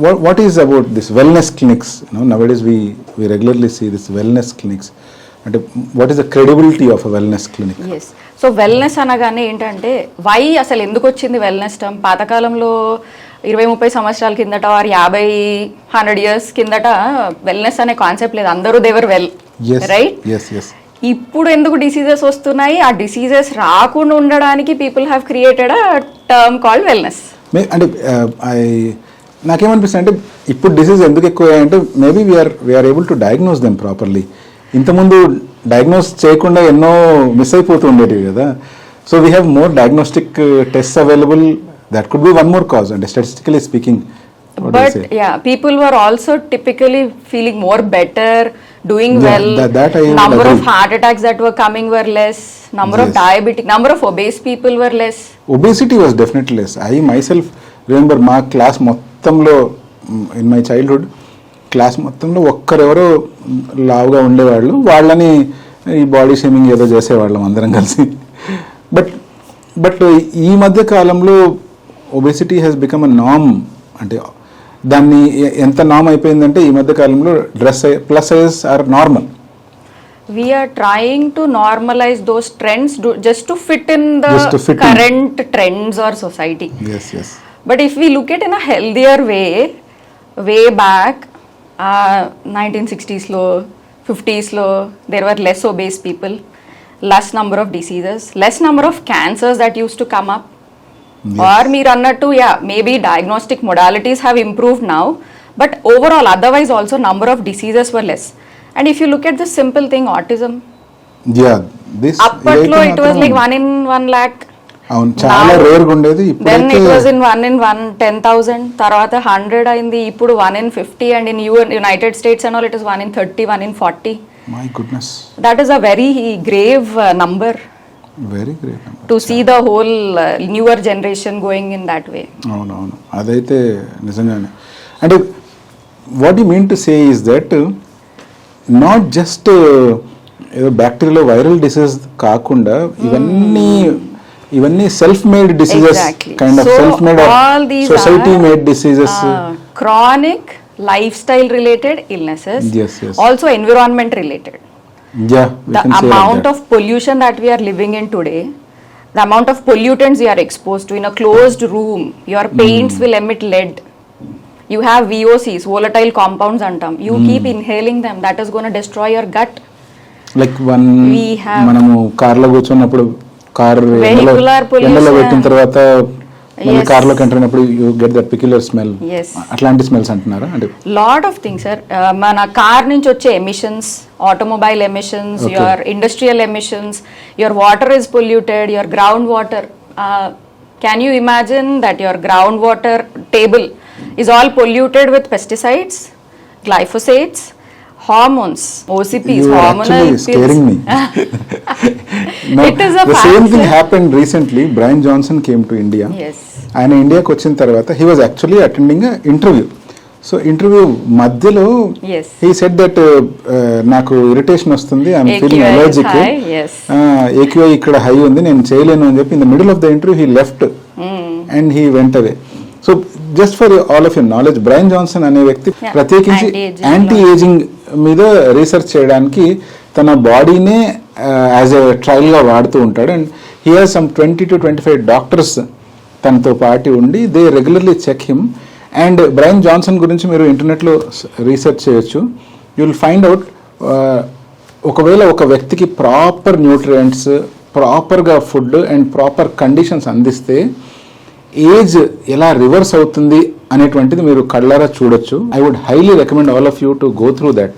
what is about this wellness clinics? Nowadays we regularly see this wellness clinics. And what is the credibility of a wellness clinic? Yes. So wellness అనగానే ఏంటంటే why అసలు ఎందుకు వచ్చింది wellness term? పాతకాలంలో 20-30 సంవత్సరాల కిందట వారు 50-100 years కిందట వెల్నెస్ అనే కాన్సెప్ట్ లేదు. అందరూ దేవర్ వెల్, రైట్? ఇప్పుడు ఎందుకు డిసీజెస్ వస్తున్నాయి? ఆ డిసీజెస్ రాకుండా ఉండడానికి people have created a term called wellness. అంటే నాకేమనిపిస్తుంది అంటే ఇప్పుడు డిసీజ్ ఎందుకు ఎక్కువ అంటే maybe we're able to diagnose them properly. ఇంతకుముందు డయాగ్నోస్ చేయకుండా ఎన్నో మిస్ అయిపోతూ ఉండేటివి కదా. So we have more diagnostic test available. That could be one more cause అంటే statistically speaking. But yeah, people were also typically feeling more better, doing well. Number of heart attacks that were coming were less. Number of number of obese people were less. Obesity was definitely less. I myself remember మా class మొత్తంలో in my childhood class మొత్తంలో ఒక్కరెవరో లావుగా ఉండేవాళ్ళు. వాళ్ళని ఈ body shaming ఏదో చేసేవాళ్ళం అందరం కలిసి. బట్ ఈ మధ్య కాలంలో obesity has become a norm. అంటే దాన్ని ఎంత నార్మ్ అయిపోయిందంటే ఈ మధ్య కాలంలో plus size are normal. We are trying to normalize those trends just to fit in the current trends or society. Yes. But if we look at in a healthier way back, 1960s lo 50s lo there were less obese people, less number of diseases, less number of cancers that used to come up. Yes. Or meer annattu maybe diagnostic modalities have improved now, but overall otherwise also number of diseases were less. And if you look at the simple thing, autism, this appatlo it was like 1 in 1 lakh. చాలా rare గా ఉండేది. Then it was in 1 in 10,000, తర్వాత 100 అయింది, ఇప్పుడు 1 in 50, and in United States and all it is 1 in 30, 1 in 40. My goodness, that is a very grave number. Very grave number to see the whole newer generation going in that way. అవును అదైతే నిజంగానే. అంటే what you mean to say is that not just ఏదో bacterial viral disease కాకుండా ఇవన్నీ self made diseases, kind of self made society made diseases, chronic lifestyle related illnesses. Yes. Also environment related. The amount of pollution that we are living in today, the amount of pollutants you are exposed to in a closed room, your paints will emit lead. You have VOCs, volatile compounds antam. You keep inhaling them, that is going to destroy your gut. Like మనము car లో కూర్చున్నప్పుడు car ఎండలో పెట్టిన తర్వాత మళ్ళీ car లోకి enter అయినప్పుడు you get that peculiar smell. అట్లాంటి స్మెల్స్ అంటున్నారా? అంటే లాట్ ఆఫ్ థింగ్స్ సార్. మన కార్ నుంచి వచ్చే emissions, automobile emissions, your industrial emissions, your water is polluted, your ground water. Can you imagine that your ground water table is all polluted with pesticides, glyphosates, hormones, OCPs, hormonal pills. Scaring me. No, it is a the same thing happened recently. Brian Johnson came to India. Yes. ఆయన ఇండియాకి వచ్చిన తర్వాత he was actually attending a interview. So interview మధ్యలో he said that నాకు irritation వస్తుంది, I'm feeling allergic, AQI ఇక్కడ high ఉంది, నేను చేయలేను అని చెప్పి in the middle of the interview he left and he went away. So just for all of your knowledge, brain Johnson అనే వ్యక్తి ప్రత్యేకించి యాంటీ ఏజింగ్ మీద రీసెర్చ్ చేయడానికి తన బాడీనే యాజ్ ఎ ట్రయల్గా వాడుతూ ఉంటాడు. And he has some 20 to 25 doctors తనతో పాటు ఉండి they regularly check him. And Bryan Johnson గురించి మీరు ఇంటర్నెట్లో రీసెర్చ్ చేయొచ్చు. యూ విల్ ఫైండ్ అవుట్ ఒకవేళ ఒక వ్యక్తికి ప్రాపర్ న్యూట్రియంట్స్, ప్రాపర్గా ఫుడ్ అండ్ ప్రాపర్ కండిషన్స్ అందిస్తే ఏజ్ ఎలా రివర్స్ అవుతుంది అనేటువంటిది మీరు కళ్ళారా చూడొచ్చు. I would highly recommend all of you to go through that.